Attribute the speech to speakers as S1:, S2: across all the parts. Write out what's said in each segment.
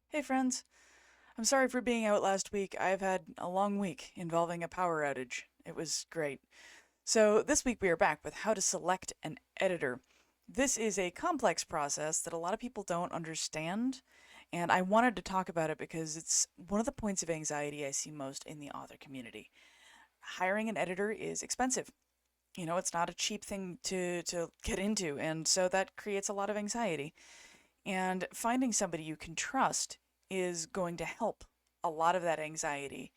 S1: Hey friends, I'm sorry for being out last week. I've had a long week involving a power outage. It was great. So, this week we are back with how to select an editor. This is a complex process that a lot of people don't understand, and I wanted to talk about it because it's one of the points of anxiety I see most in the author community. Hiring an editor is expensive. It's not a cheap thing to get into, and so that creates a lot of anxiety. And finding somebody you can trust is going to help a lot of that anxiety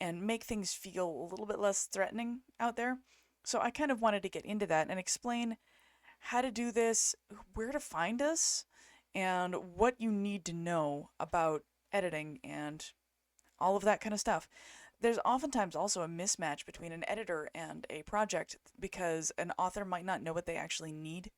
S1: and make things feel a little bit less threatening out there. So I kind of wanted to get into that and explain how to do this, where to find us, and what you need to know about editing and all of that kind of stuff. There's oftentimes also a mismatch between an editor and a project because an author might not know what they actually need.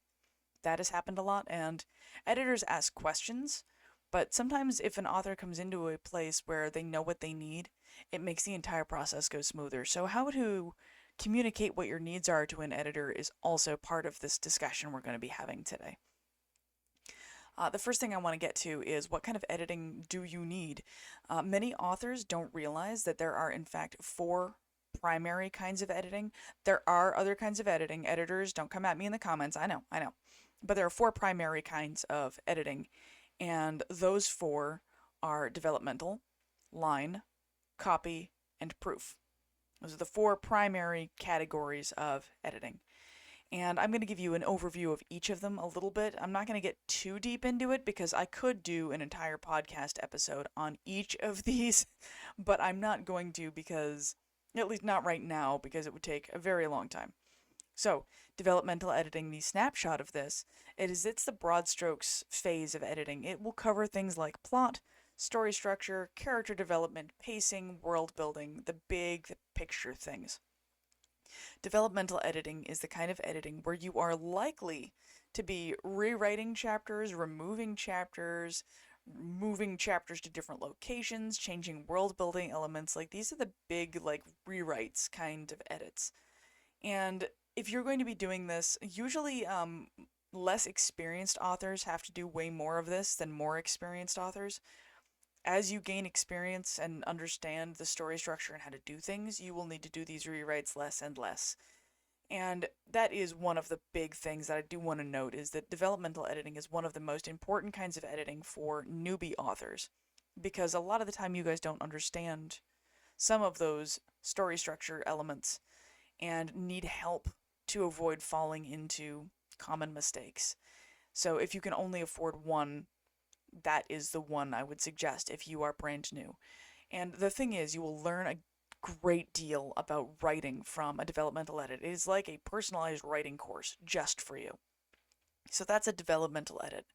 S1: That has happened a lot, and editors ask questions, but sometimes if an author comes into a place where they know what they need, it makes the entire process go smoother. So, how to communicate what your needs are to an editor is also part of this discussion we're going to be having today. The first thing I want to get to is what kind of editing do you need? Many authors don't realize that there are, in fact, four primary kinds of editing. There are other kinds of editing. Editors, don't come at me in the comments. I know. But there are four primary kinds of editing, and those four are developmental, line, copy, and proof. Those are the four primary categories of editing. And I'm going to give you an overview of each of them a little bit. I'm not going to get too deep into it because I could do an entire podcast episode on each of these, but I'm not going to because, at least not right now, because it would take a very long time. So, developmental editing, the snapshot of this, it's the broad strokes phase of editing. It will cover things like plot, story structure, character development, pacing, world building, the big picture things. Developmental editing is the kind of editing where you are likely to be rewriting chapters, removing chapters, moving chapters to different locations, changing world building elements. Like these are the big like rewrites kind of edits. And if you're going to be doing this, usually less experienced authors have to do way more of this than more experienced authors. As you gain experience and understand the story structure and how to do things, you will need to do these rewrites less and less. And that is one of the big things that I do want to note is that developmental editing is one of the most important kinds of editing for newbie authors because a lot of the time you guys don't understand some of those story structure elements and need help to avoid falling into common mistakes. So if you can only afford one, that is the one I would suggest if you are brand new. And the thing is, you will learn a great deal about writing from a developmental edit. It is like a personalized writing course just for you. So that's a developmental edit.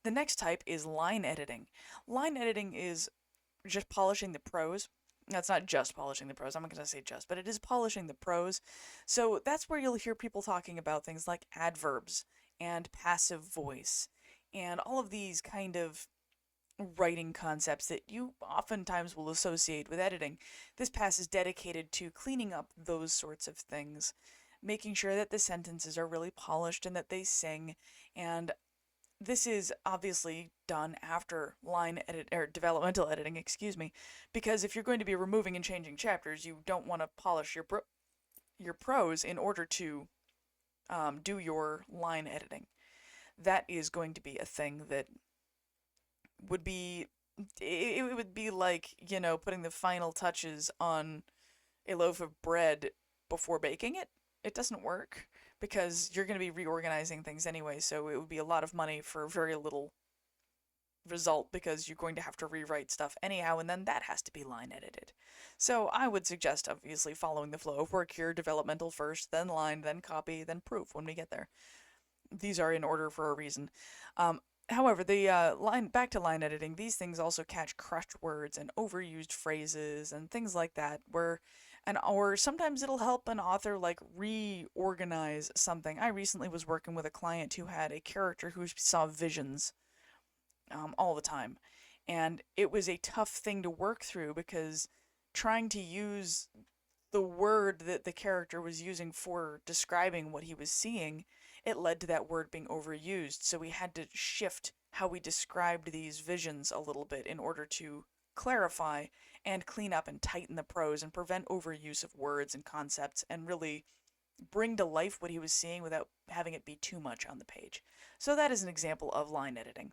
S1: The next type is line editing. Line editing is just polishing the prose. That's not just polishing the prose. I'm not going to say just, but it is polishing the prose. So that's where you'll hear people talking about things like adverbs and passive voice and all of these kind of writing concepts that you oftentimes will associate with editing. This pass is dedicated to cleaning up those sorts of things, making sure that the sentences are really polished and that they sing. And this is obviously done after line edit or developmental editing, excuse me, because if you're going to be removing and changing chapters, you don't want to polish your prose in order to do your line editing. That is going to be a thing that would be it would be like putting the final touches on a loaf of bread before baking it. It doesn't work because you're going to be reorganizing things anyway, so it would be a lot of money for very little result because you're going to have to rewrite stuff anyhow, and then that has to be line edited. So I would suggest obviously following the flow of work here: developmental first, then line, then copy, then proof when we get there. These are in order for a reason. However, the line back to line editing, these things also catch crushed words and overused phrases and things like that, where or sometimes it'll help an author like reorganize something. I recently was working with a client who had a character who saw visions all the time, and it was a tough thing to work through because trying to use the word that the character was using for describing what he was seeing, it led to that word being overused. So we had to shift how we described these visions a little bit in order to clarify and clean up and tighten the prose and prevent overuse of words and concepts and really bring to life what he was seeing without having it be too much on the page. So that is an example of line editing.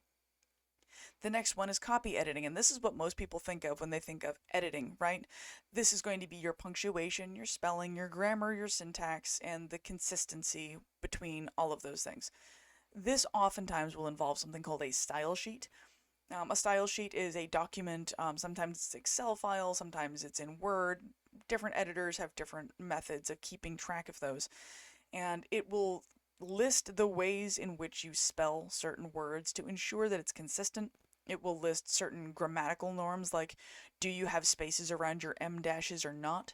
S1: The next one is copy editing, and this is what most people think of when they think of editing, right? This is going to be your punctuation, your spelling, your grammar, your syntax, and the consistency between all of those things. This oftentimes will involve something called a style sheet. A style sheet is a document, sometimes it's Excel file, sometimes it's in Word. Different editors have different methods of keeping track of those. And it will list the ways in which you spell certain words to ensure that it's consistent. It will list certain grammatical norms, like do you have spaces around your em dashes or not?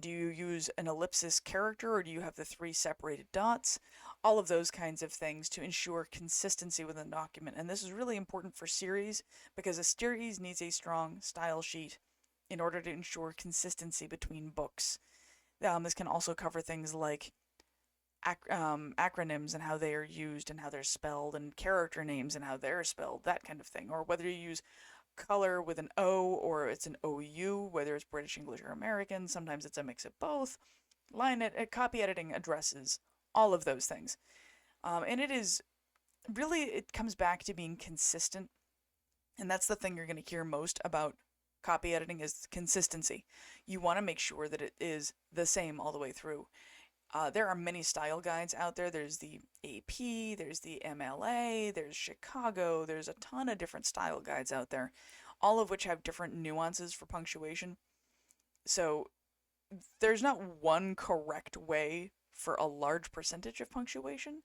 S1: Do you use an ellipsis character or do you have the 3 separated dots? All of those kinds of things to ensure consistency within the document. And this is really important for series because a series needs a strong style sheet in order to ensure consistency between books. This can also cover things like acronyms and how they are used and how they're spelled, and character names and how they're spelled, that kind of thing. Or whether you use color with an O or it's an OU, whether it's British English or American. Sometimes it's a mix of both. Copy editing addresses all of those things. And it comes back to being consistent. And that's the thing you're going to hear most about copy editing is consistency. You want to make sure that it is the same all the way through. There are many style guides out there. There's the AP, there's the MLA, there's Chicago, there's a ton of different style guides out there, all of which have different nuances for punctuation. So there's not one correct way for a large percentage of punctuation,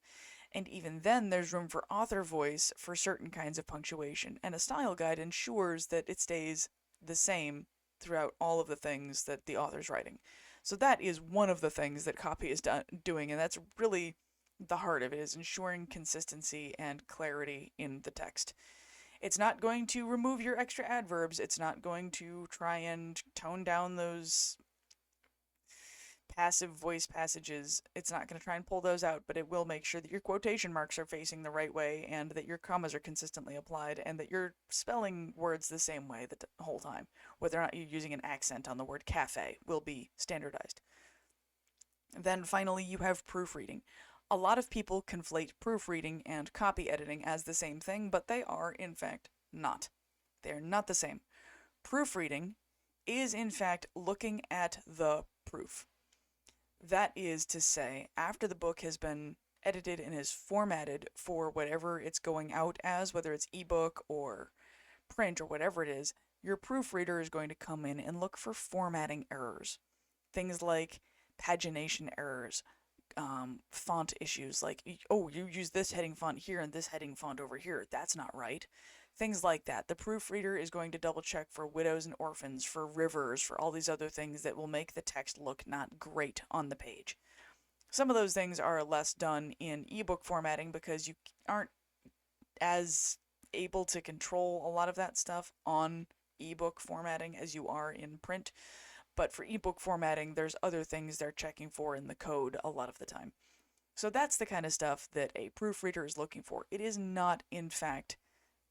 S1: and even then there's room for author voice for certain kinds of punctuation, and a style guide ensures that it stays the same throughout all of the things that the author's writing. So that is one of the things that copy is doing, and that's really the heart of it, is ensuring consistency and clarity in the text. It's not going to remove your extra adverbs. It's not going to try and tone down those passive voice passages. It's not going to try and pull those out, but it will make sure that your quotation marks are facing the right way and that your commas are consistently applied and that you're spelling words the same way the whole time. Whether or not you're using an accent on the word cafe will be standardized. Then finally, you have proofreading. A lot of people conflate proofreading and copy editing as the same thing, but they are, in fact, not. They're not the same. Proofreading is, in fact, looking at the proof. That is to say, after the book has been edited and is formatted for whatever it's going out as, whether it's ebook or print or whatever it is, your proofreader is going to come in and look for formatting errors. Things like pagination errors, font issues, like, oh, you use this heading font here and this heading font over here. That's not right. Things like that. The proofreader is going to double check for widows and orphans, for rivers, for all these other things that will make the text look not great on the page. Some of those things are less done in ebook formatting because you aren't as able to control a lot of that stuff on ebook formatting as you are in print. But for ebook formatting, there's other things they're checking for in the code a lot of the time. So that's the kind of stuff that a proofreader is looking for. It is not, in fact,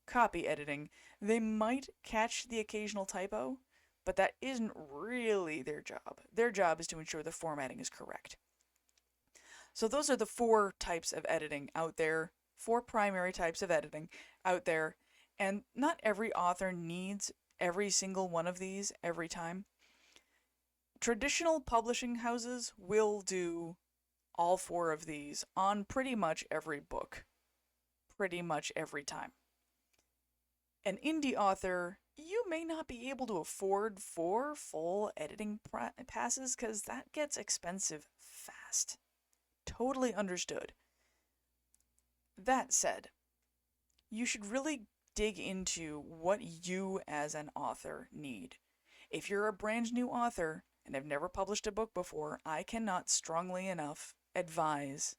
S1: copy editing. They might catch the occasional typo, but that isn't really their job. Their job is to ensure the formatting is correct. So those are the 4 types of editing out there, 4 primary types of editing out there, and not every author needs every single one of these every time. Traditional publishing houses will do all 4 of these on pretty much every book, pretty much every time. An indie author, you may not be able to afford 4 full editing passes because that gets expensive fast. Totally understood. That said, you should really dig into what you as an author need. If you're a brand new author and have never published a book before, I cannot strongly enough advise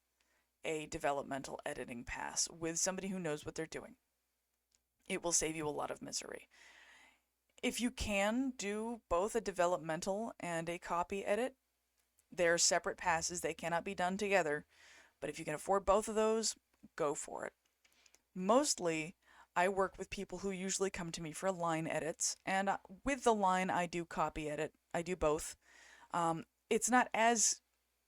S1: a developmental editing pass with somebody who knows what they're doing. It will save you a lot of misery. If you can do both a developmental and a copy edit, they're separate passes, they cannot be done together, but if you can afford both of those, go for it. Mostly, I work with people who usually come to me for line edits, and with the line, I do copy edit. I do both. It's not as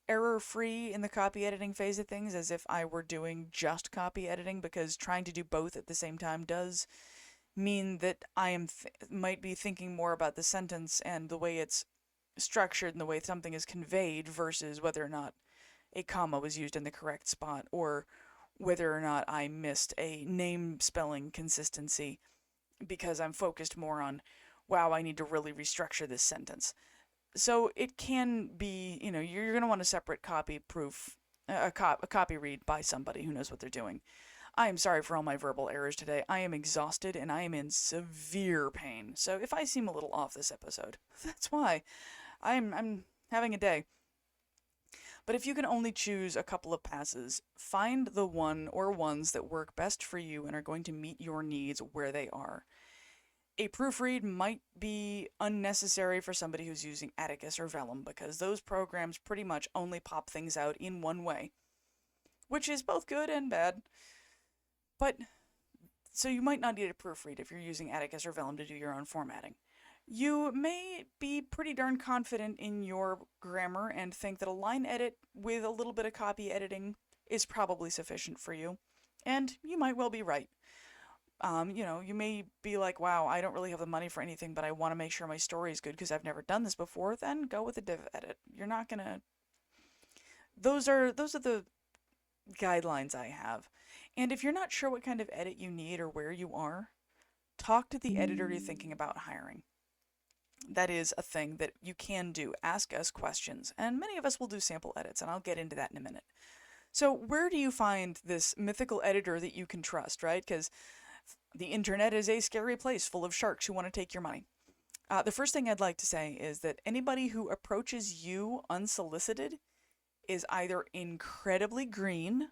S1: error free in the copy editing phase of things as if I were doing just copy editing, because trying to do both at the same time does mean that I might be thinking more about the sentence and the way it's structured and the way something is conveyed versus whether or not a comma was used in the correct spot, or whether or not I missed a name spelling consistency because I'm focused more on, wow, I need to really restructure this sentence. So it can be, you're going to want a separate copy proof, a copy read by somebody who knows what they're doing. I am sorry for all my verbal errors today. I am exhausted and I am in severe pain. So if I seem a little off this episode, that's why. I'm having a day. But if you can only choose a couple of passes, find the one or ones that work best for you and are going to meet your needs where they are. A proofread might be unnecessary for somebody who's using Atticus or Vellum, because those programs pretty much only pop things out in one way, which is both good and bad. But, so you might not need a proofread if you're using Atticus or Vellum to do your own formatting. You may be pretty darn confident in your grammar and think that a line edit with a little bit of copy editing is probably sufficient for you, and you might well be right. You may be like, wow, I don't really have the money for anything, but I want to make sure my story is good because I've never done this before. Then go with a div edit. You're not gonna. Those are the guidelines I have. And if you're not sure what kind of edit you need or where you are, talk to the editor you're thinking about hiring. That is a thing that you can do. Ask us questions, and many of us will do sample edits, and I'll get into that in a minute. So where do you find this mythical editor that you can trust, right? Because the internet is a scary place full of sharks who want to take your money. The first thing I'd like to say is that anybody who approaches you unsolicited is either incredibly green,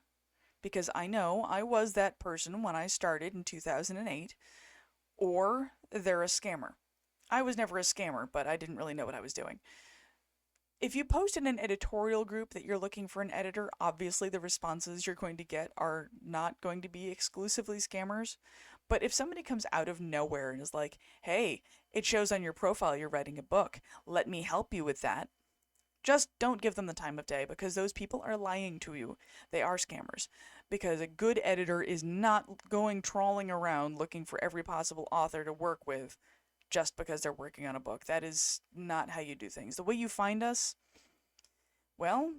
S1: because I know I was that person when I started in 2008, or they're a scammer. I was never a scammer, but I didn't really know what I was doing. If you post in an editorial group that you're looking for an editor, obviously the responses you're going to get are not going to be exclusively scammers. But if somebody comes out of nowhere and is like, hey, it shows on your profile you're writing a book, let me help you with that, just don't give them the time of day, because those people are lying to you. They are scammers. Because a good editor is not going trawling around looking for every possible author to work with just because they're working on a book. That is not how you do things. The way you find us, well,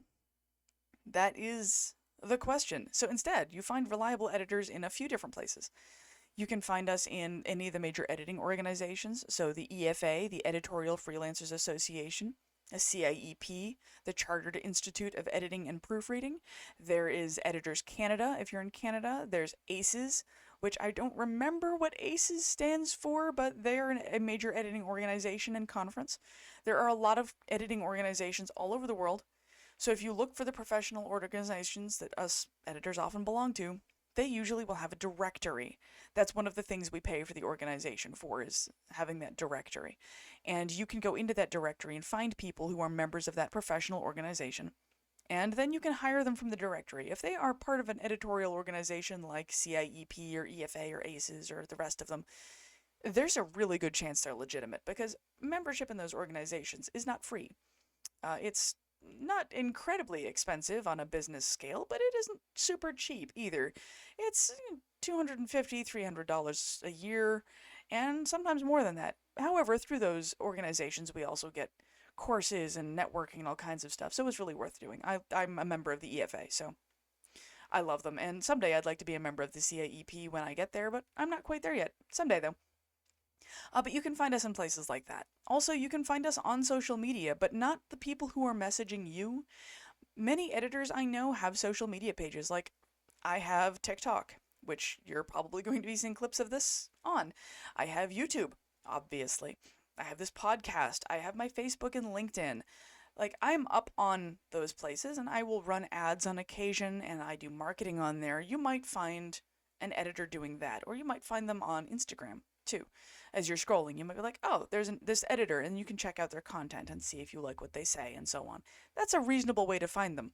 S1: that is the question. So instead, you find reliable editors in a few different places. You can find us in any of the major editing organizations, so the EFA, the Editorial Freelancers Association, a CIEP, the Chartered Institute of Editing and Proofreading. There is Editors Canada, if you're in Canada. There's ACES, which I don't remember what ACES stands for, but they're a major editing organization and conference. There are a lot of editing organizations all over the world, so if you look for the professional organizations that us editors often belong to, they usually will have a directory. That's one of the things we pay for the organization for, is having that directory. And you can go into that directory and find people who are members of that professional organization, and then you can hire them from the directory. If they are part of an editorial organization like CIEP or EFA or ACES or the rest of them, there's a really good chance they're legitimate, because membership in those organizations is not free. It's not incredibly expensive on a business scale, but it isn't super cheap either. It's $250, $300 a year, and sometimes more than that. However, through those organizations, we also get courses and networking and all kinds of stuff, so it's really worth doing. I'm a member of the EFA, so I love them, and someday I'd like to be a member of the CIEP when I get there, but I'm not quite there yet. Someday, though. But you can find us in places like that. Also, you can find us on social media, but not the people who are messaging you. Many editors I know have social media pages. Like, I have TikTok, which you're probably going to be seeing clips of this on. I have YouTube, obviously. I have this podcast. I have my Facebook and LinkedIn. Like, I'm up on those places, and I will run ads on occasion, and I do marketing on there. You might find an editor doing that, or you might find them on Instagram too. As you're scrolling, you might be like, oh, there's this editor, and you can check out their content and see if you like what they say, and so on. That's a reasonable way to find them.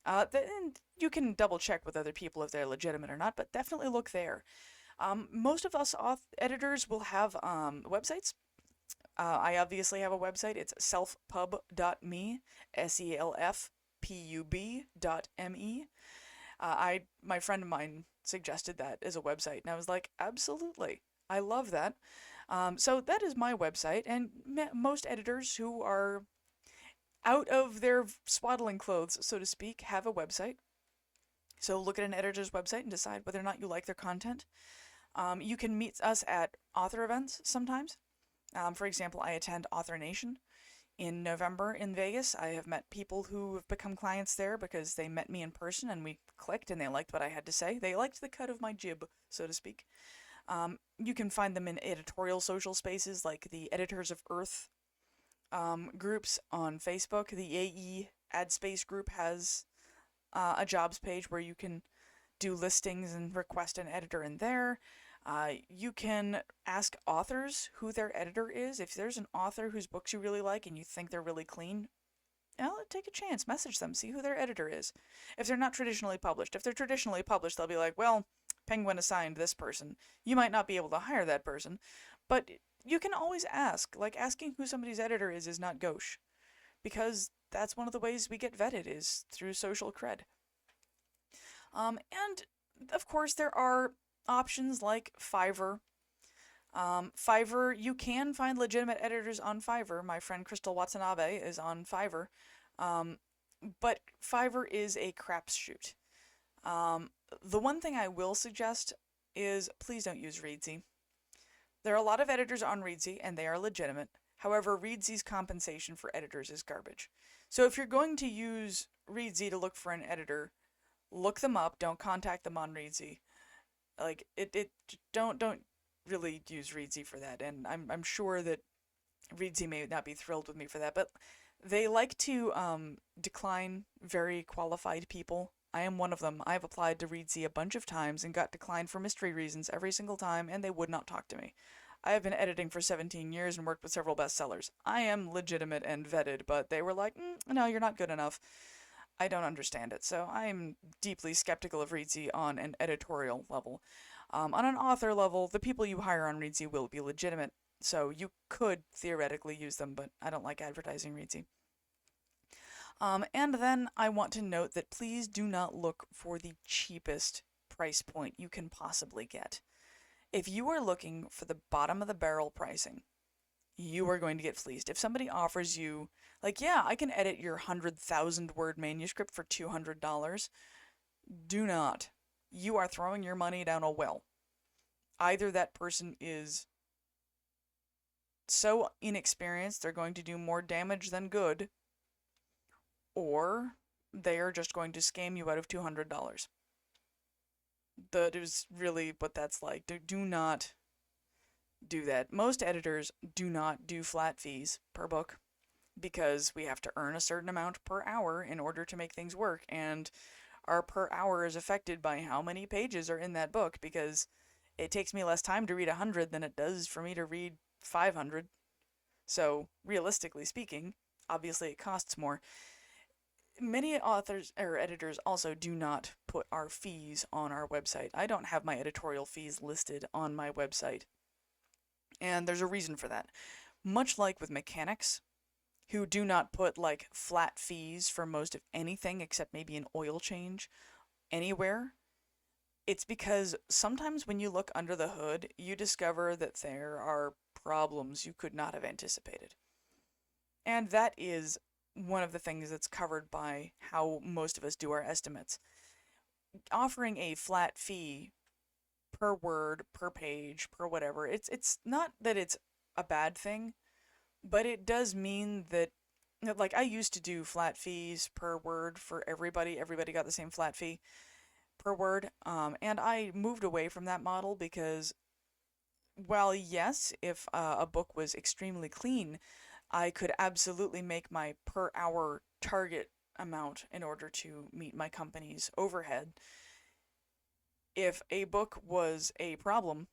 S1: And you can double check with other people if they're legitimate or not, but definitely look there. Most of us editors will have websites. I obviously have a website. It's selfpub.me, selfpub.me. My friend of mine suggested that as a website, and I was like, absolutely, I love that. So that is my website, and most editors who are out of their swaddling clothes, so to speak, have a website. So look at an editor's website and decide whether or not you like their content. You can meet us at author events sometimes. For example, I attend Author Nation in November in Vegas. I have met people who have become clients there because they met me in person and we clicked and they liked what I had to say. They liked the cut of my jib, so to speak. You can find them in editorial social spaces like the Editors of Earth groups on Facebook. The AE Ad Space group has a jobs page where you can do listings and request an editor in there. You can ask authors who their editor is. If there's an author whose books you really like and you think they're really clean, take a chance, message them, see who their editor is. If they're not traditionally published, if they're traditionally published, they'll be like, well, Penguin assigned this person. You might not be able to hire that person, but you can always ask. Like, asking who somebody's editor is not gauche, because that's one of the ways we get vetted is through social cred. And of course, there are options like Fiverr. Fiverr, you can find legitimate editors on Fiverr. My friend Crystal Watanabe is on Fiverr. But Fiverr is a crapshoot. The one thing I will suggest is please don't use Reedsy. There are a lot of editors on Reedsy, and they are legitimate. However, Reedsy's compensation for editors is garbage. So if you're going to use Reedsy to look for an editor, look them up. Don't contact them on Reedsy. Like don't really use Reedsy for that. And I'm sure that Reedsy may not be thrilled with me for that, but they like to decline very qualified people. I am one of them. I've applied to Reedsy a bunch of times and got declined for mystery reasons every single time, and they would not talk to me. I have been editing for 17 years and worked with several bestsellers. I am legitimate and vetted, but they were like, no, you're not good enough. I don't understand it, so I am deeply skeptical of Reedsy on an editorial level. On an author level, the people you hire on Reedsy will be legitimate, so you could theoretically use them, but I don't like advertising Reedsy. And then I want to note that please do not look for the cheapest price point you can possibly get. If you are looking for the bottom of the barrel pricing, you are going to get fleeced. If somebody offers you, like, yeah, I can edit your 100,000 word manuscript for $200, do not. You are throwing your money down a well. Either that person is so inexperienced they're going to do more damage than good, or they are just going to scam you out of $200. That is really what that's like. Do not do that. Most editors do not do flat fees per book because we have to earn a certain amount per hour in order to make things work, and our per hour is affected by how many pages are in that book, because it takes me less time to read 100 than it does for me to read 500. So, realistically speaking, obviously it costs more. Many authors or editors also do not put our fees on our website. I don't have my editorial fees listed on my website, and there's a reason for that. Much like with mechanics, who do not put like flat fees for most of anything except maybe an oil change anywhere, it's because sometimes when you look under the hood, you discover that there are problems you could not have anticipated. And that is one of the things that's covered by how most of us do our estimates. Offering a flat fee per word, per page, per whatever, it's not that it's a bad thing, but it does mean that, like, I used to do flat fees per word for everybody. Everybody got the same flat fee per word, and I moved away from that model because, well, yes, if a book was extremely clean, I could absolutely make my per hour target amount in order to meet my company's overhead. If a book was a problem,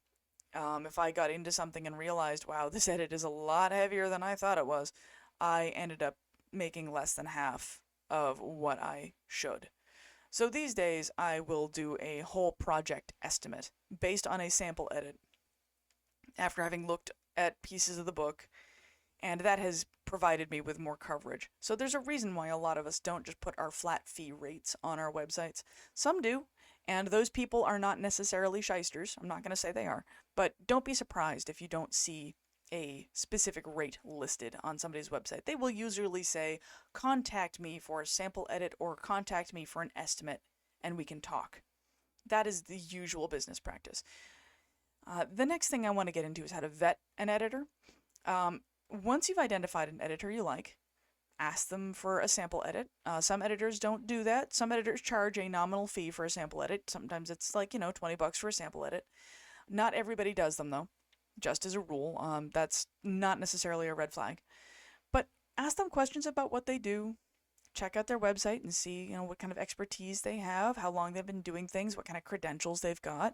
S1: if I got into something and realized, wow, this edit is a lot heavier than I thought it was, I ended up making less than half of what I should. So these days, I will do a whole project estimate based on a sample edit after having looked at pieces of the book, and that has provided me with more coverage. So there's a reason why a lot of us don't just put our flat fee rates on our websites. Some do, and those people are not necessarily shysters. I'm not going to say they are, but don't be surprised if you don't see a specific rate listed on somebody's website. They will usually say, contact me for a sample edit or contact me for an estimate, and we can talk. That is the usual business practice. The next thing I want to get into is how to vet an editor. Once you've identified an editor you like, ask them for a sample edit. Some editors don't do that. Some editors charge a nominal fee for a sample edit. Sometimes it's like, $20 for a sample edit. Not everybody does them, though, just as a rule. That's not necessarily a red flag. But ask them questions about what they do. Check out their website and see, what kind of expertise they have, how long they've been doing things, what kind of credentials they've got.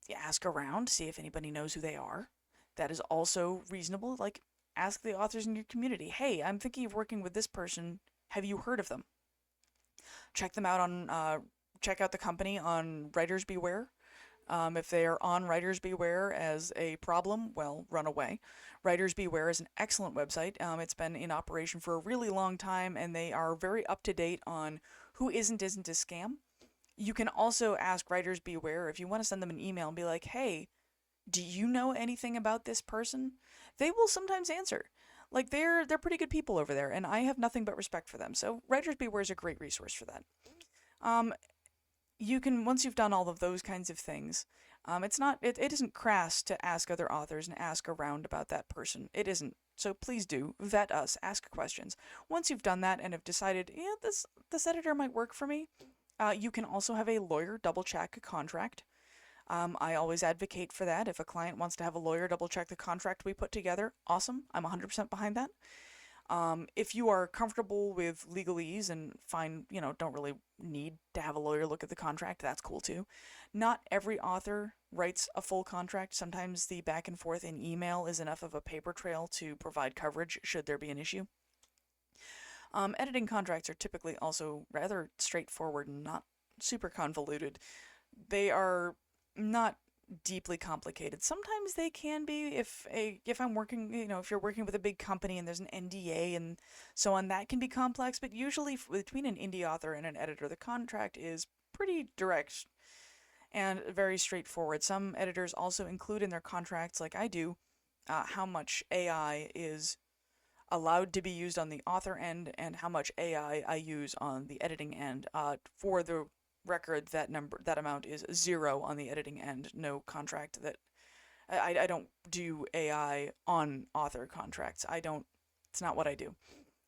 S1: You ask around, see if anybody knows who they are. That is also reasonable. Like, ask the authors in your community, hey, I'm thinking of working with this person. Have you heard of them? Check them out check out the company on Writers Beware. If they are on Writers Beware as a problem, well, run away. Writers Beware is an excellent website. It's been in operation for a really long time, and they are very up to date on who isn't a scam. You can also ask Writers Beware if you want to send them an email and be like, hey, do you know anything about this person? They will sometimes answer. Like, they're pretty good people over there, and I have nothing but respect for them. So Writers Beware is a great resource for that. You can, once you've done all of those kinds of things, it isn't crass to ask other authors and ask around about that person. It isn't. So please do vet us, ask questions. Once you've done that and have decided, yeah, this editor might work for me, you can also have a lawyer double check a contract. I always advocate for that. If a client wants to have a lawyer double check the contract we put together, awesome. I'm 100% behind that. If you are comfortable with legalese and don't really need to have a lawyer look at the contract, that's cool too. Not every author writes a full contract. Sometimes the back and forth in email is enough of a paper trail to provide coverage should there be an issue. Editing contracts are typically also rather straightforward and not super convoluted. They are not deeply complicated. Sometimes they can be if I'm working, if you're working with a big company and there's an NDA and so on, that can be complex, but usually between an indie author and an editor, the contract is pretty direct and very straightforward. Some editors also include in their contracts, like I do, how much AI is allowed to be used on the author end and how much AI I use on the editing end. For the record, that amount is 0 on the editing end. No contract that I don't do AI on author contracts. It's not what I do.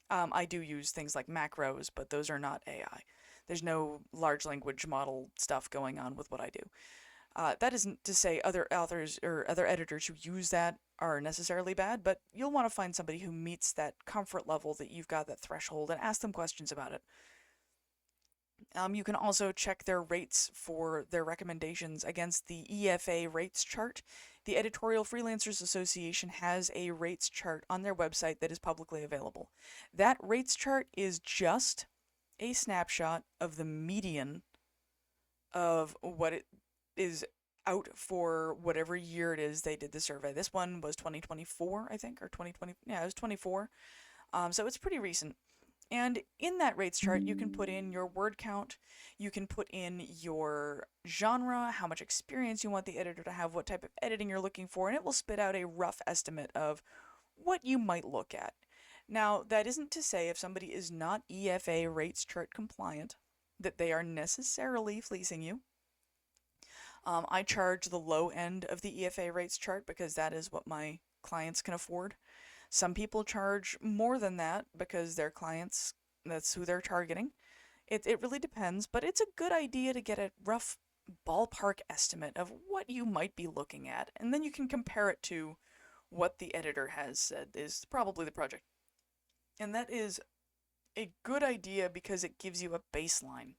S1: I do use things like macros, but those are not AI. There's no large language model stuff going on with what I do. That isn't to say other authors or other editors who use that are necessarily bad, but you'll want to find somebody who meets that comfort level that you've got, that threshold, and ask them questions about it. You can also check their rates for their recommendations against the EFA rates chart. The Editorial Freelancers Association has a rates chart on their website that is publicly available. That rates chart is just a snapshot of the median of what it is out for whatever year it is they did the survey. This one was 2024, I think, or 2020. Yeah, it was 24. So it's pretty recent. And in that rates chart, you can put in your word count, you can put in your genre, how much experience you want the editor to have, what type of editing you're looking for, and it will spit out a rough estimate of what you might look at. Now, that isn't to say if somebody is not EFA rates chart compliant, that they are necessarily fleecing you. I charge the low end of the EFA rates chart because that is what my clients can afford. Some people charge more than that because their clients, that's who they're targeting. It really depends, but it's a good idea to get a rough ballpark estimate of what you might be looking at, and then you can compare it to what the editor has said is probably the project. And that is a good idea because it gives you a baseline.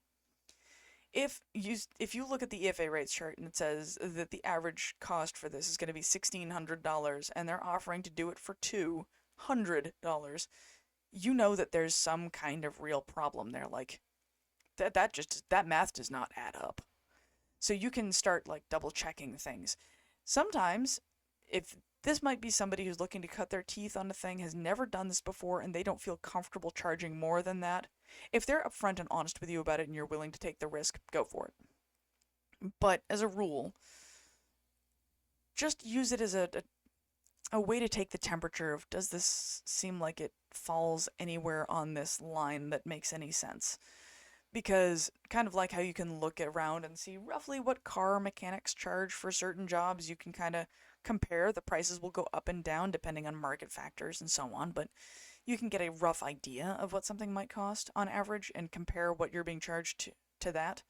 S1: If you look at the EFA rates chart and it says that the average cost for this is going to be $1,600 and they're offering to do it for $200, you know that there's some kind of real problem there. Like, that math does not add up. So you can start like double checking things. Sometimes, if this might be somebody who's looking to cut their teeth on a thing, has never done this before, and they don't feel comfortable charging more than that, if they're upfront and honest with you about it and you're willing to take the risk, go for it. But as a rule, just use it as a way to take the temperature of, does this seem like it falls anywhere on this line that makes any sense? Because kind of like how you can look around and see roughly what car mechanics charge for certain jobs, you can kind of compare. The prices will go up and down depending on market factors and so on, but you can get a rough idea of what something might cost on average and compare what you're being charged to that.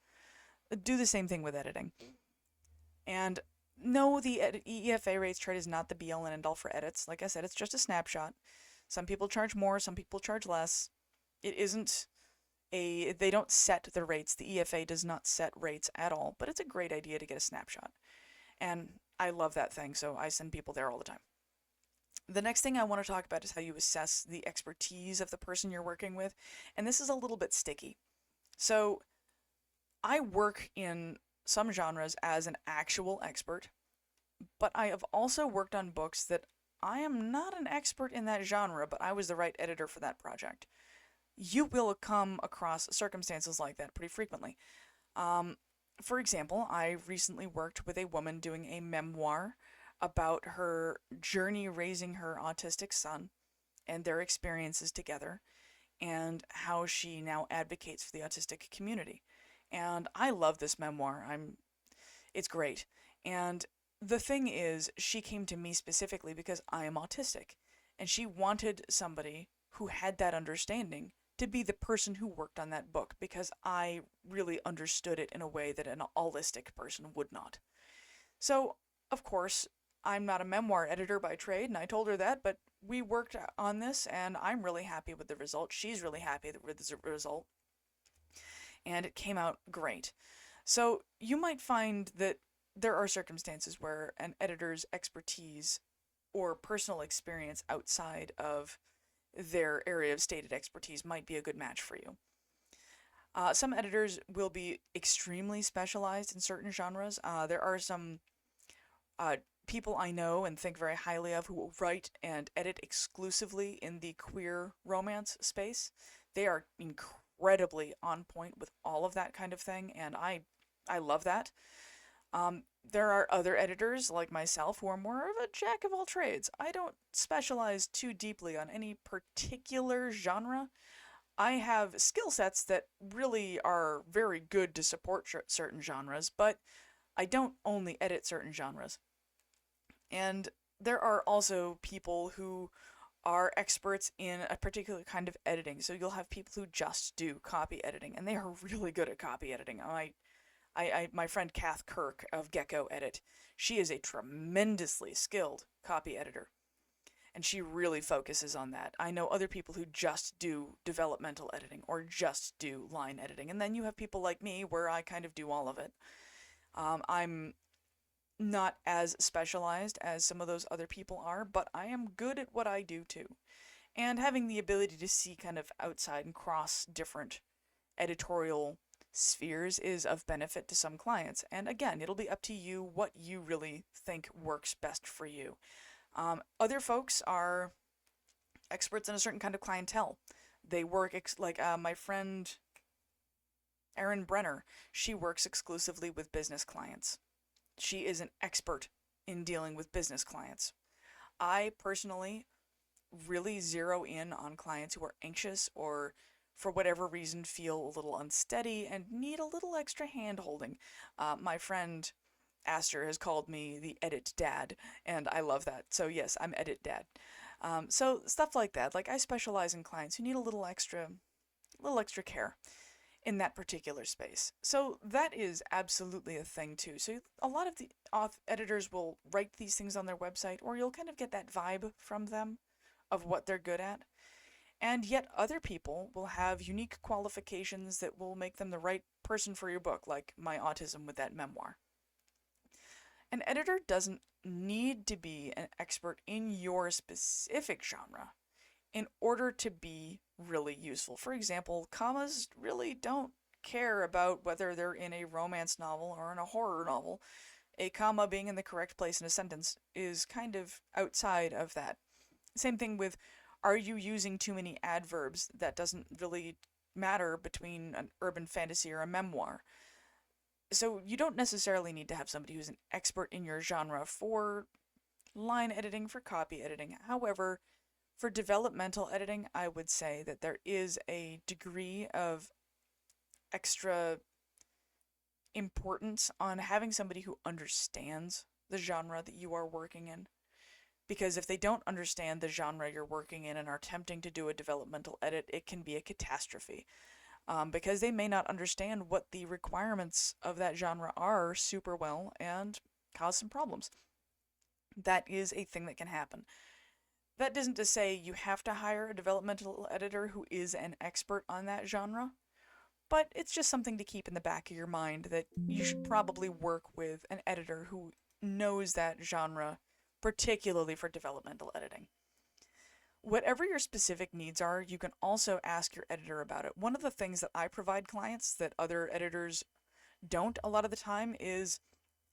S1: Do the same thing with editing. And no, the EFA rates chart is not the be-all and end-all for edits. Like I said, it's just a snapshot. Some people charge more, some people charge less. It isn't they don't set the rates. The EFA does not set rates at all, but it's a great idea to get a snapshot. And I love that thing, so I send people there all the time. The next thing I want to talk about is how you assess the expertise of the person you're working with, and this is a little bit sticky. So I work in some genres as an actual expert, but I have also worked on books that I am not an expert in that genre, but I was the right editor for that project. You will come across circumstances like that pretty frequently. For example, I recently worked with a woman doing a memoir about her journey raising her autistic son and their experiences together, and how she now advocates for the autistic community. And I love this memoir. It's great. And the thing is, she came to me specifically because I am autistic, and she wanted somebody who had that understanding to be the person who worked on that book, because I really understood it in a way that an allistic person would not. So, of course, I'm not a memoir editor by trade, and I told her that, but we worked on this, and I'm really happy with the result. She's really happy with the result, and it came out great. So, you might find that there are circumstances where an editor's expertise or personal experience outside of their area of stated expertise might be a good match for you. Some editors will be extremely specialized in certain genres. There are some people I know and think very highly of who will write and edit exclusively in the queer romance space. They are incredibly on point with all of that kind of thing, and I love that. There are other editors like myself who are more of a jack of all trades. I don't specialize too deeply on any particular genre. I have skill sets that really are very good to support certain genres, but I don't only edit certain genres. And there are also people who are experts in a particular kind of editing. So you'll have people who just do copy editing, and they are really good at copy editing. My friend Kath Kirk of Gecko Edit, she is a tremendously skilled copy editor, and she really focuses on that. I know other people who just do developmental editing or just do line editing, and then you have people like me where I kind of do all of it. I'm not as specialized as some of those other people are, but I am good at what I do too. And having the ability to see kind of outside and cross different editorial spheres is of benefit to some clients. And again, it'll be up to you what you really think works best for you. Other folks are experts in a certain kind of clientele. They work like my friend Erin Brenner. She works exclusively with business clients. She is an expert in dealing with business clients. I personally really zero in on clients who are anxious or for whatever reason feel a little unsteady and need a little extra hand holding. My friend Aster has called me the edit dad, and I love that. So yes, I'm edit dad. So stuff like that. Like I specialize in clients who need a little extra care in that particular space. So that is absolutely a thing too. So a lot of the editors will write these things on their website, or you'll kind of get that vibe from them of what they're good at. And yet other people will have unique qualifications that will make them the right person for your book, like my autism with that memoir. An editor doesn't need to be an expert in your specific genre in order to be really useful. For example, commas really don't care about whether they're in a romance novel or in a horror novel. A comma being in the correct place in a sentence is kind of outside of that. Same thing with, are you using too many adverbs? That doesn't really matter between an urban fantasy or a memoir. So you don't necessarily need to have somebody who's an expert in your genre for line editing, for copy editing. However, for developmental editing, I would say that there is a degree of extra importance on having somebody who understands the genre that you are working in. Because if they don't understand the genre you're working in and are attempting to do a developmental edit, it can be a catastrophe. Because they may not understand what the requirements of that genre are super well and cause some problems. That is a thing that can happen. That isn't to say you have to hire a developmental editor who is an expert on that genre, but it's just something to keep in the back of your mind that you should probably work with an editor who knows that genre, particularly for developmental editing. Whatever your specific needs are, you can also ask your editor about it. One of the things that I provide clients that other editors don't a lot of the time is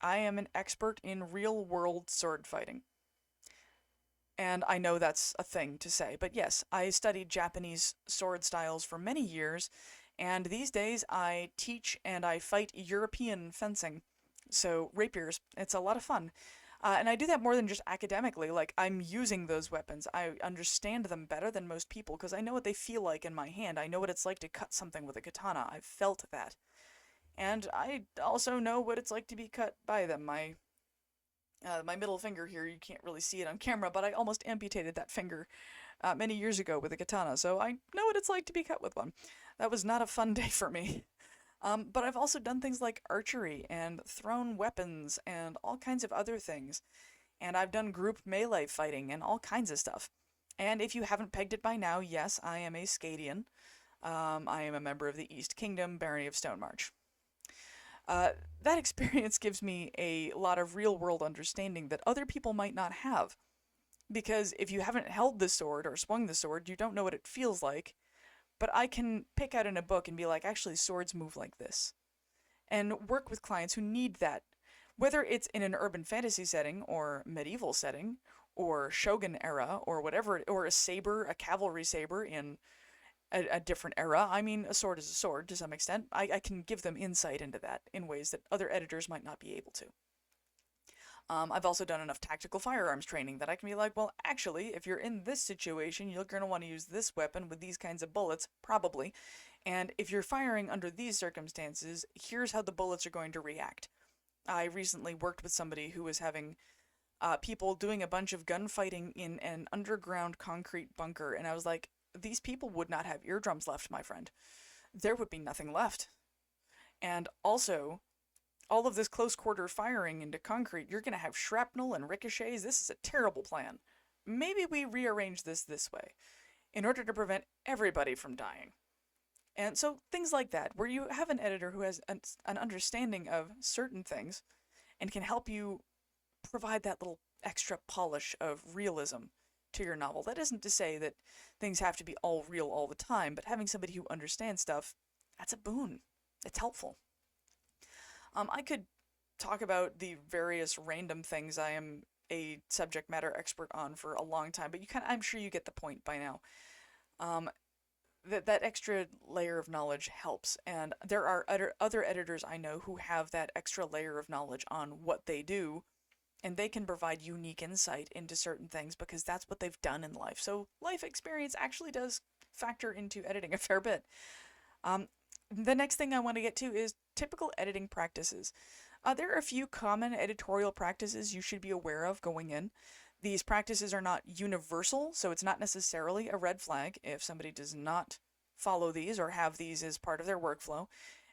S1: I am an expert in real world sword fighting. And I know that's a thing to say, but yes, I studied Japanese sword styles for many years, and these days I teach and I fight European fencing. So, rapiers. It's a lot of fun. And I do that more than just academically. Like, I'm using those weapons. I understand them better than most people because I know what they feel like in my hand. I know what it's like to cut something with a katana. I've felt that. And I also know what it's like to be cut by them. My middle finger here, you can't really see it on camera, but I almost amputated that finger many years ago with a katana, so I know what it's like to be cut with one. That was not a fun day for me. But I've also done things like archery and thrown weapons and all kinds of other things. And I've done group melee fighting and all kinds of stuff. And if you haven't pegged it by now, yes, I am a Scadian. I am a member of the East Kingdom, Barony of Stonemarch. That experience gives me a lot of real world understanding that other people might not have. Because if you haven't held the sword or swung the sword, you don't know what it feels like. But I can pick out in a book and be like, actually, swords move like this. And work with clients who need that. Whether it's in an urban fantasy setting, or medieval setting, or Shogun era, or whatever, or a saber, a cavalry saber in a different era. I mean, a sword is a sword to some extent. I can give them insight into that in ways that other editors might not be able to. I've also done enough tactical firearms training that I can be like, well, actually, if you're in this situation, you're going to want to use this weapon with these kinds of bullets, probably. And if you're firing under these circumstances, here's how the bullets are going to react. I recently worked with somebody who was having people doing a bunch of gunfighting in an underground concrete bunker, and I was like, these people would not have eardrums left, my friend. There would be nothing left. And also, all of this close quarter firing into concrete, you're going to have shrapnel and ricochets. This is a terrible plan. Maybe we rearrange this way in order to prevent everybody from dying. And so things like that, where you have an editor who has an understanding of certain things and can help you provide that little extra polish of realism to your novel. That isn't to say that things have to be all real all the time, but having somebody who understands stuff, that's a boon. It's helpful. I could talk about the various random things I am a subject matter expert on for a long time, but I'm sure you get the point by now. That extra layer of knowledge helps, and there are other editors I know who have that extra layer of knowledge on what they do, and they can provide unique insight into certain things because that's what they've done in life. So life experience actually does factor into editing a fair bit. The next thing I want to get to is typical editing practices. There are a few common editorial practices you should be aware of going in. These practices are not universal, so it's not necessarily a red flag if somebody does not follow these or have these as part of their workflow.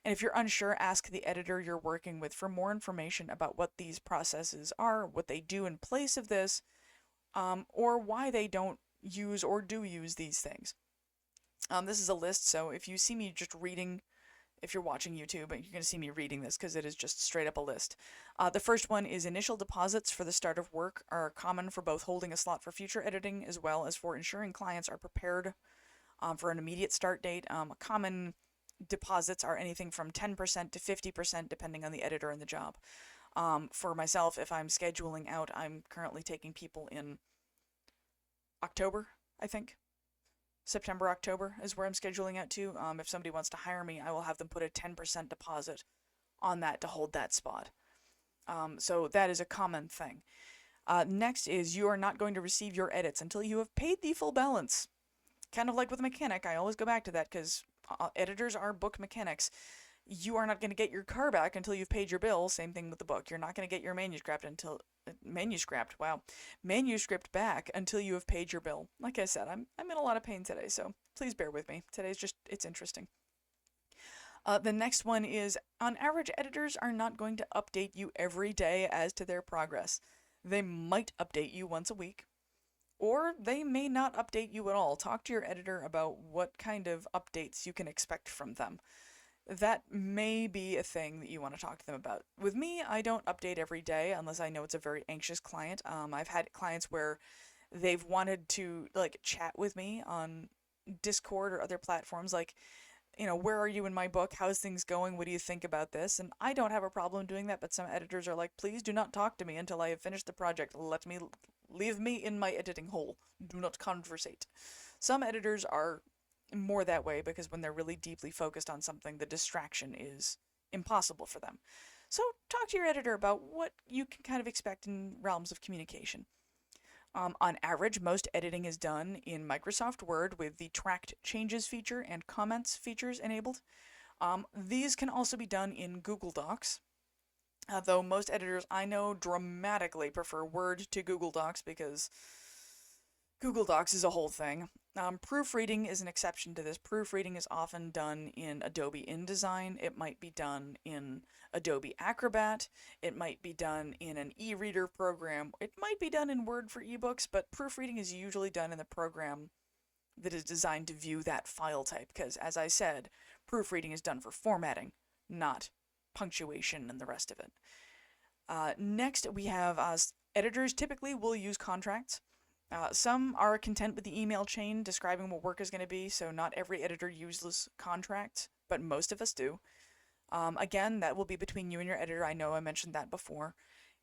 S1: And if you're unsure, ask the editor you're working with for more information about what these processes are, what they do in place of this, or why they don't use or do use these things. This is a list, so if you see me just reading, if you're watching YouTube, you're going to see me reading this because it is just straight up a list. The first one is initial deposits for the start of work are common for both holding a slot for future editing as well as for ensuring clients are prepared for an immediate start date. A common deposits are anything from 10% to 50%, depending on the editor and the job. For myself, if I'm scheduling out, I'm currently taking people in October, I think. September, October is where I'm scheduling out to. If somebody wants to hire me, I will have them put a 10% deposit on that to hold that spot. So that is a common thing. Next is you are not going to receive your edits until you have paid the full balance. Kind of like with a mechanic, I always go back to that because editors are book mechanics. You are not going to get your car back until you've paid your bill. Same thing with the book. You're not going to get your manuscript back until you have paid your bill. Like I said, I'm in a lot of pain today, so please bear with me. Today's just, it's interesting. The next one is, on average, editors are not going to update you every day as to their progress. They might update you once a week, or they may not update you at all. Talk to your editor about what kind of updates you can expect from them. That may be a thing that you want to talk to them about. With me, I don't update every day unless I know it's a very anxious client. I've had clients where they've wanted to like chat with me on Discord or other platforms, like, where are you in my book? How's things going? What do you think about this? And I don't have a problem doing that, but some editors are like, please do not talk to me until I have finished the project. Leave me in my editing hole. Do not conversate. Some editors are more that way because when they're really deeply focused on something, the distraction is impossible for them. So talk to your editor about what you can kind of expect in realms of communication. On average, most editing is done in Microsoft Word with the tracked changes feature and comments features enabled. These can also be done in Google Docs, though most editors I know dramatically prefer Word to Google Docs because Google Docs is a whole thing. Proofreading is an exception to this. Proofreading is often done in Adobe InDesign. It might be done in Adobe Acrobat. It might be done in an e-reader program. It might be done in Word for ebooks, but proofreading is usually done in the program that is designed to view that file type, because, as I said, proofreading is done for formatting, not punctuation and the rest of it. Next, we have editors typically will use contracts. Some are content with the email chain describing what work is going to be, so not every editor uses contracts, but most of us do. Again, that will be between you and your editor. I know I mentioned that before.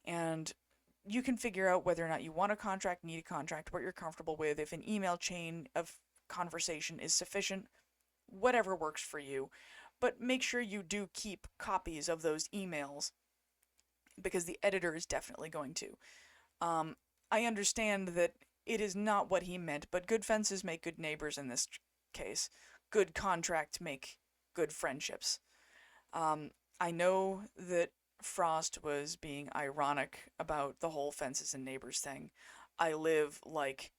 S1: And you can figure out whether or not you want a contract, need a contract, what you're comfortable with, if an email chain of conversation is sufficient, whatever works for you. But make sure you do keep copies of those emails because the editor is definitely going to. I understand that it is not what he meant, but good fences make good neighbors in this case. Good contracts make good friendships. I know that Frost was being ironic about the whole fences and neighbors thing. I live like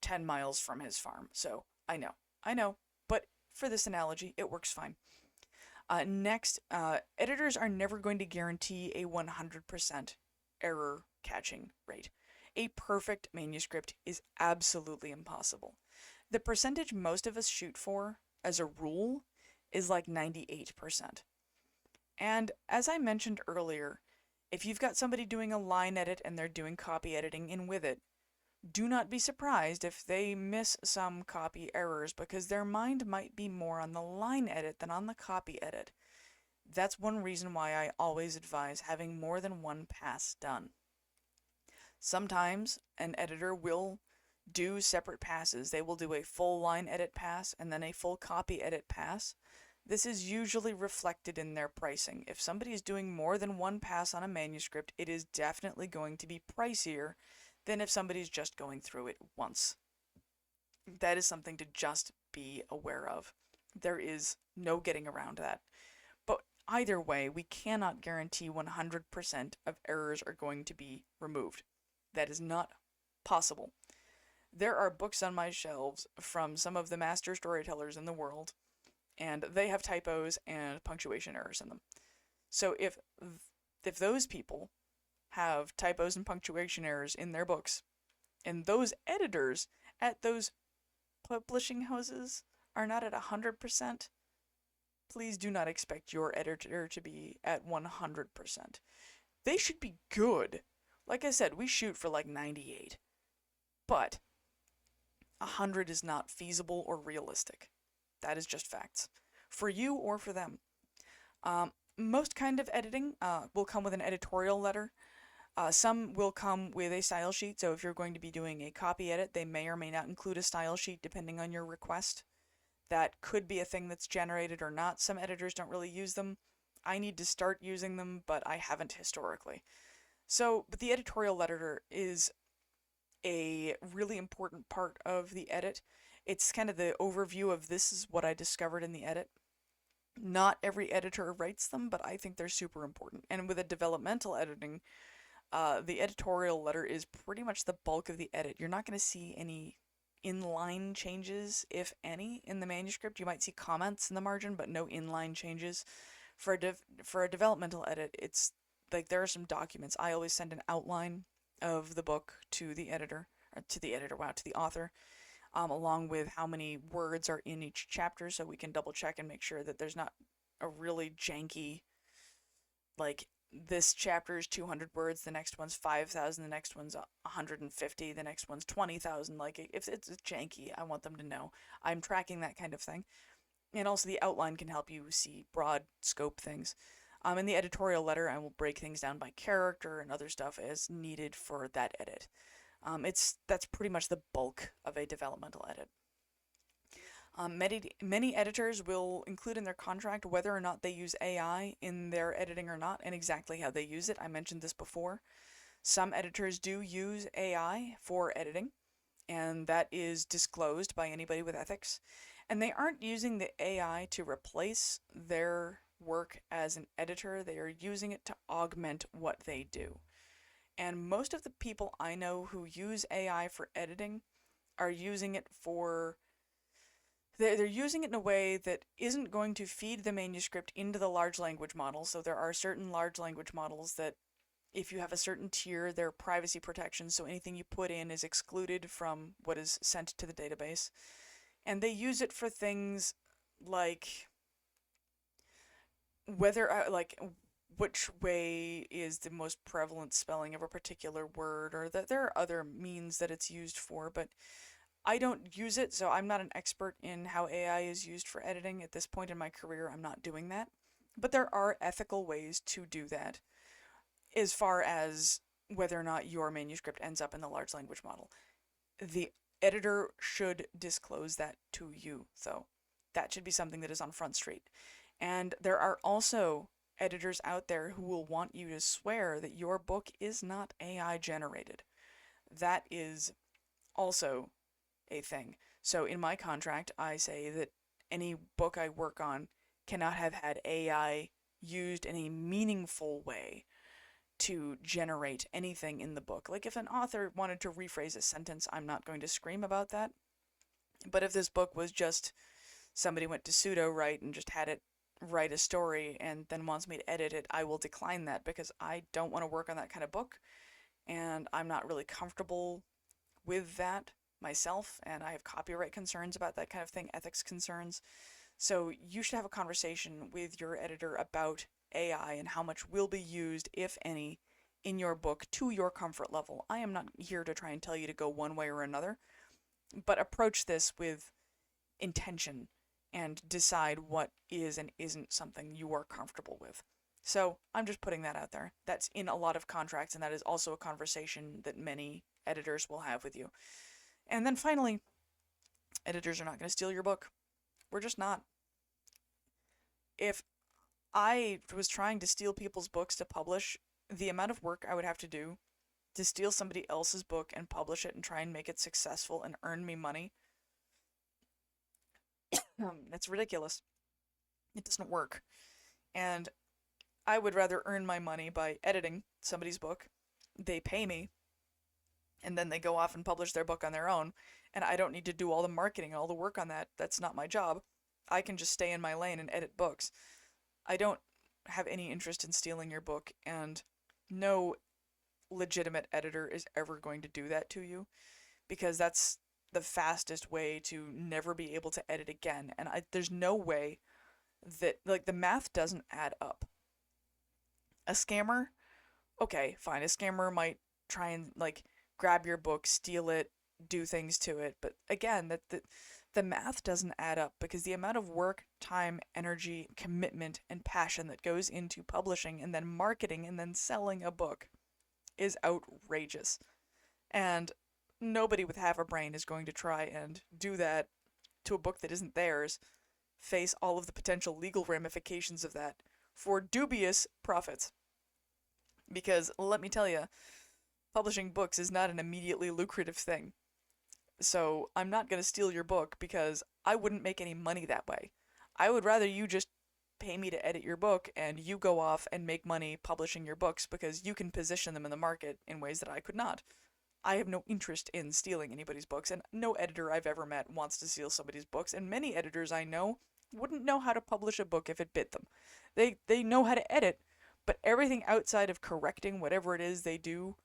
S1: 10 miles from his farm, so I know, but for this analogy, it works fine. Next, editors are never going to guarantee a 100% error catching rate. A perfect manuscript is absolutely impossible. The percentage most of us shoot for, as a rule, is like 98%. And as I mentioned earlier, if you've got somebody doing a line edit and they're doing copy editing in with it, do not be surprised if they miss some copy errors because their mind might be more on the line edit than on the copy edit. That's one reason why I always advise having more than one pass done. Sometimes an editor will do separate passes. They will do a full line edit pass and then a full copy edit pass. This is usually reflected in their pricing. If somebody is doing more than one pass on a manuscript, it is definitely going to be pricier than if somebody's just going through it once. That is something to just be aware of. There is no getting around that. But either way, we cannot guarantee 100% of errors are going to be removed. That is not possible. There are books on my shelves from some of the master storytellers in the world, and they have typos and punctuation errors in them. So if those people have typos and punctuation errors in their books, and those editors at those publishing houses are not at 100%, please do not expect your editor to be at 100%. They should be good. Like I said, we shoot for like 98. But 100 is not feasible or realistic. That is just facts. for you or for them. Most kind of editing will come with an editorial letter. Some will come with a style sheet, so if you're going to be doing a copy edit, they may or may not include a style sheet depending on your request. That could be a thing that's generated or not. Some editors don't really use them. I need to start using them, but I haven't historically. But the editorial letter is a really important part of the edit. It's kind of the overview of this is what I discovered in the edit. Not every editor writes them, but I think they're super important. And with a developmental editing, the editorial letter is pretty much the bulk of the edit. You're not going to see any inline changes, if any, in the manuscript. You might see comments in the margin, but no inline changes. For a developmental edit, it's like there are some documents. I always send an outline of the book to the editor, to the author, along with how many words are in each chapter, so we can double check and make sure that there's not a really janky, like, this chapter is 200 words, the next one's 5,000, the next one's 150, the next one's 20,000. Like, if it's janky, I want them to know. I'm tracking that kind of thing. And also the outline can help you see broad scope things. In the editorial letter, I will break things down by character and other stuff as needed for that edit. That's pretty much the bulk of a developmental edit. Many editors will include in their contract whether or not they use AI in their editing or not, and exactly how they use it. I mentioned this before. Some editors do use AI for editing, and that is disclosed by anybody with ethics. And they aren't using the AI to replace their work as an editor. They are using it to augment what they do. And most of the people I know who use AI for editing are using it for... They're using it in a way that isn't going to feed the manuscript into the large language model. So there are certain large language models that, if you have a certain tier, they're privacy protection, so anything you put in is excluded from what is sent to the database. And they use it for things like which way is the most prevalent spelling of a particular word, or that there are other means that it's used for, but I don't use it, so I'm not an expert in how AI is used for editing. At this point in my career, I'm not doing that. But there are ethical ways to do that, as far as whether or not your manuscript ends up in the large language model. The editor should disclose that to you, though. That should be something that is on Front Street. And there are also editors out there who will want you to swear that your book is not AI generated. That is also a thing. So in my contract, I say that any book I work on cannot have had AI used in a meaningful way to generate anything in the book. Like, if an author wanted to rephrase a sentence, I'm not going to scream about that. But if this book was just somebody went to pseudo-write and just had it write a story and then wants me to edit it, I will decline that, because I don't want to work on that kind of book, and I'm not really comfortable with that myself, and I have copyright concerns about that kind of thing, ethics concerns. So you should have a conversation with your editor about AI and how much will be used, if any, in your book to your comfort level. I am not here to try and tell you to go one way or another, but approach this with intention and decide what is and isn't something you are comfortable with. So I'm just putting that out there. That's in a lot of contracts, and that is also a conversation that many editors will have with you. And then finally, editors are not going to steal your book. We're just not. If I was trying to steal people's books to publish, the amount of work I would have to do to steal somebody else's book and publish it and try and make it successful and earn me money, that's ridiculous. It doesn't work. And I would rather earn my money by editing somebody's book. They pay me, and then they go off and publish their book on their own, and I don't need to do all the marketing and all the work on that. That's not my job. I can just stay in my lane and edit books. I don't have any interest in stealing your book, and no legitimate editor is ever going to do that to you, because that's the fastest way to never be able to edit again. And there's no way that, like, the math doesn't add up. A scammer, okay, fine, a scammer might try and, like, grab your book, steal it, do things to it, but again, The math doesn't add up because the amount of work, time, energy, commitment, and passion that goes into publishing and then marketing and then selling a book is outrageous. And nobody with half a brain is going to try and do that to a book that isn't theirs, face all of the potential legal ramifications of that for dubious profits. Because let me tell you, publishing books is not an immediately lucrative thing. So I'm not going to steal your book because I wouldn't make any money that way. I would rather you just pay me to edit your book and you go off and make money publishing your books because you can position them in the market in ways that I could not. I have no interest in stealing anybody's books, and no editor I've ever met wants to steal somebody's books, and many editors I know wouldn't know how to publish a book if it bit them. They know how to edit, but everything outside of correcting whatever it is they do,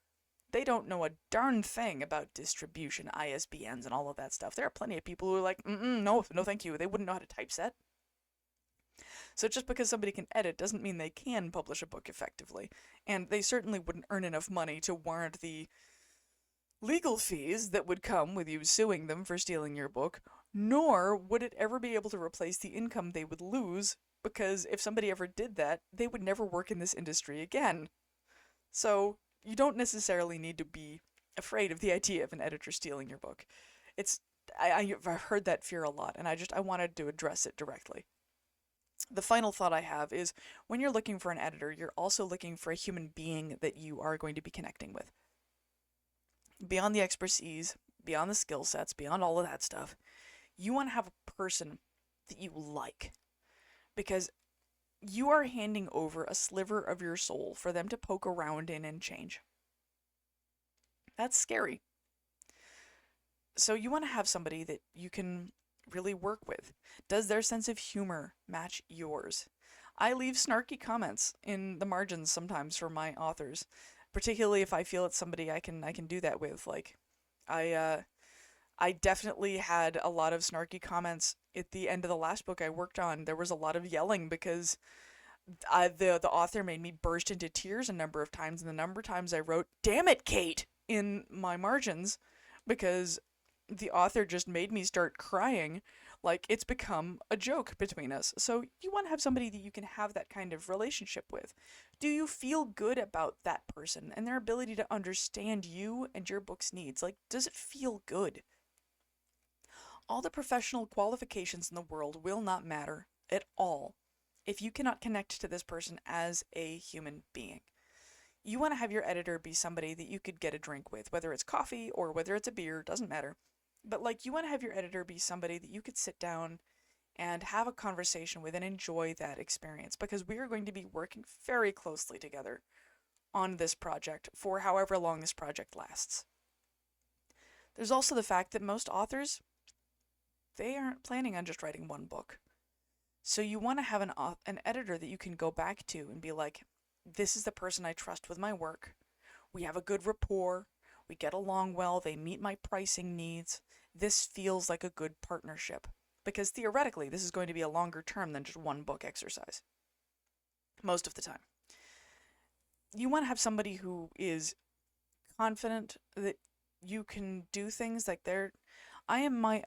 S1: they don't know a darn thing about distribution, ISBNs, and all of that stuff. There are plenty of people who are like, no, no thank you. They wouldn't know how to typeset. So just because somebody can edit doesn't mean they can publish a book effectively, and they certainly wouldn't earn enough money to warrant the legal fees that would come with you suing them for stealing your book, nor would it ever be able to replace the income they would lose, because if somebody ever did that, they would never work in this industry again. So you don't necessarily need to be afraid of the idea of an editor stealing your book. I've heard that fear a lot, and I wanted to address it directly. The final thought I have is when you're looking for an editor, you're also looking for a human being that you are going to be connecting with. Beyond the expertise, beyond the skill sets, beyond all of that stuff, you want to have a person that you like. Because you are handing over a sliver of your soul for them to poke around in and change. That's scary. So you want to have somebody that you can really work with. Does their sense of humor match yours? I leave snarky comments in the margins sometimes for my authors, particularly if I feel it's somebody I can do that with. Like, I definitely had a lot of snarky comments at the end of the last book I worked on. There was a lot of yelling because the author made me burst into tears a number of times, and the number of times I wrote, "Damn it, Kate," in my margins because the author just made me start crying like it's become a joke between us. So you want to have somebody that you can have that kind of relationship with. Do you feel good about that person and their ability to understand you and your book's needs? Like, does it feel good? All the professional qualifications in the world will not matter at all if you cannot connect to this person as a human being. You want to have your editor be somebody that you could get a drink with, whether it's coffee or whether it's a beer, doesn't matter. But like, you want to have your editor be somebody that you could sit down and have a conversation with and enjoy that experience, because we are going to be working very closely together on this project for however long this project lasts. There's also the fact that most authors, they aren't planning on just writing one book. So you want to have an editor that you can go back to and be like, this is the person I trust with my work. We have a good rapport. We get along well. They meet my pricing needs. This feels like a good partnership. Because theoretically, this is going to be a longer term than just one book exercise. Most of the time. You want to have somebody who is confident that you can do things like I am my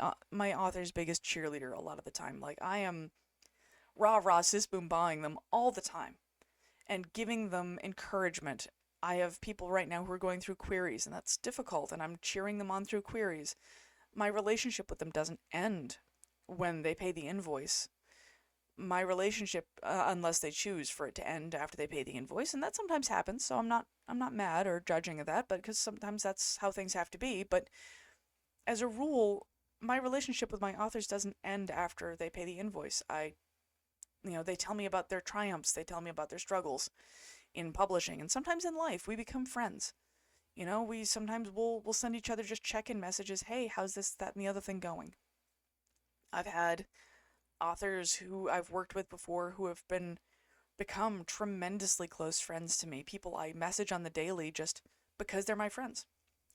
S1: author's biggest cheerleader a lot of the time. Like, I am rah-rah sis boom bawing them all the time and giving them encouragement. I have people right now who are going through queries, and that's difficult, and I'm cheering them on through queries. My relationship with them doesn't end when they pay the invoice. My relationship, unless they choose for it to end after they pay the invoice, and that sometimes happens, so I'm not mad or judging of that, but because sometimes that's how things have to be. But as a rule, my relationship with my authors doesn't end after they pay the invoice. They tell me about their triumphs, they tell me about their struggles in publishing, and sometimes in life we become friends. We sometimes we'll send each other just check-in messages. Hey, how's this, that, and the other thing going? I've had authors who I've worked with before who have become tremendously close friends to me. People I message on the daily just because they're my friends.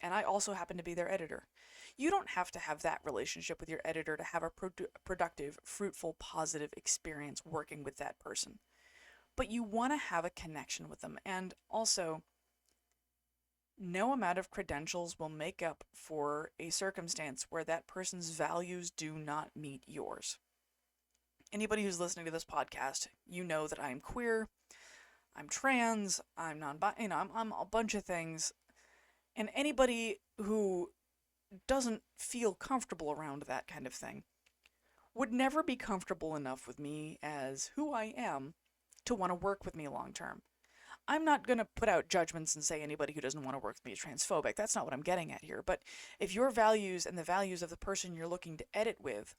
S1: And I also happen to be their editor. You don't have to have that relationship with your editor to have a productive, fruitful, positive experience working with that person. But you want to have a connection with them. And also, No amount of credentials will make up for a circumstance where that person's values do not meet yours. Anybody who's listening to this podcast, you know that I'm queer, I'm trans, I'm I'm a bunch of things. And anybody who doesn't feel comfortable around that kind of thing would never be comfortable enough with me as who I am to want to work with me long term. I'm not going to put out judgments and say anybody who doesn't want to work with me is transphobic. That's not what I'm getting at here. But if your values and the values of the person you're looking to edit with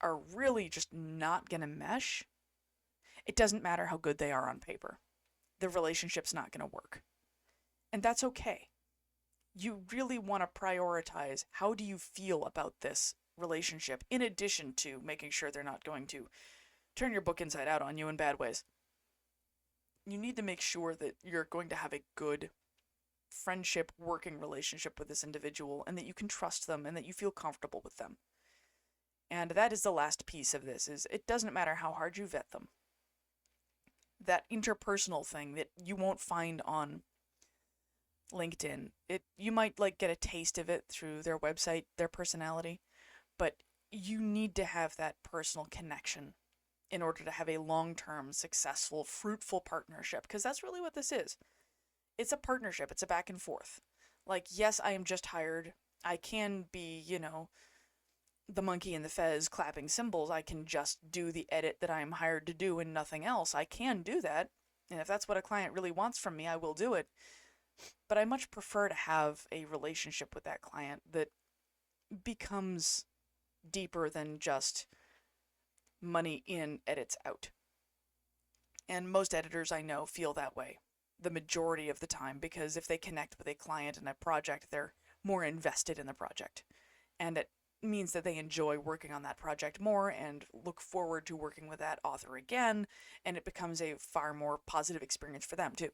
S1: are really just not going to mesh, it doesn't matter how good they are on paper. The relationship's not going to work. And that's okay. You really want to prioritize how do you feel about this relationship in addition to making sure they're not going to turn your book inside out on you in bad ways. You need to make sure that you're going to have a good friendship, working relationship with this individual and that you can trust them and that you feel comfortable with them. And that is the last piece of this, is it doesn't matter how hard you vet them. That interpersonal thing that you won't find on LinkedIn, you might get a taste of it through their website, their personality, but you need to have that personal connection in order to have a long-term, successful, fruitful partnership, because that's really what this is. It's a partnership. It's a back and forth. Yes, I am just hired. I can be, the monkey and the fez clapping cymbals. I can just do the edit that I'm hired to do and nothing else. I can do that. And if that's what a client really wants from me, I will do it. But I much prefer to have a relationship with that client that becomes deeper than just money in, edits out. And most editors I know feel that way the majority of the time, because if they connect with a client and a project, they're more invested in the project. And it means that they enjoy working on that project more and look forward to working with that author again, and it becomes a far more positive experience for them too.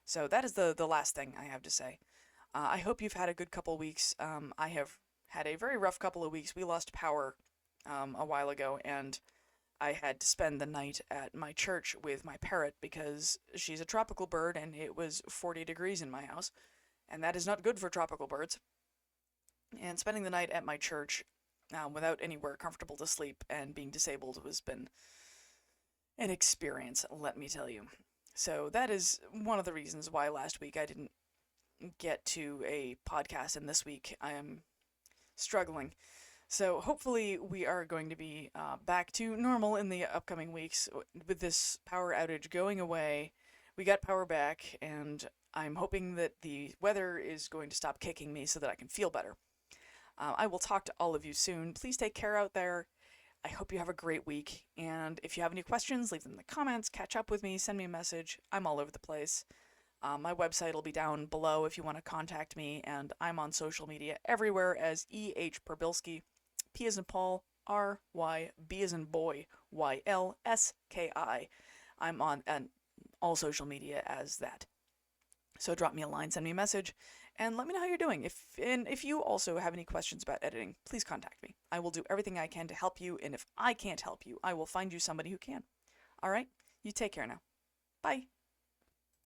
S1: So that is the last thing I have to say. I hope you've had a good couple weeks. I have had a very rough couple of weeks. We lost power a while ago, and I had to spend the night at my church with my parrot because she's a tropical bird and it was 40 degrees in my house, and that is not good for tropical birds. And spending the night at my church without anywhere comfortable to sleep and being disabled has been an experience, let me tell you. So that is one of the reasons why last week I didn't get to a podcast, and this week I am struggling. So hopefully we are going to be back to normal in the upcoming weeks with this power outage going away. We got power back, and I'm hoping that the weather is going to stop kicking me so that I can feel better. I will talk to all of you soon. Please take care out there. I hope you have a great week, and if you have any questions, leave them in the comments, catch up with me, send me a message. I'm all over the place. My website will be down below if you want to contact me, and I'm on social media everywhere as E.H. Prybilski. P as in Paul, R-Y, B as in boy, Y-L-S-K-I. I'm on all social media as that. So drop me a line, send me a message, and let me know how you're doing. If you also have any questions about editing, please contact me. I will do everything I can to help you, and if I can't help you, I will find you somebody who can. All right? You take care now. Bye.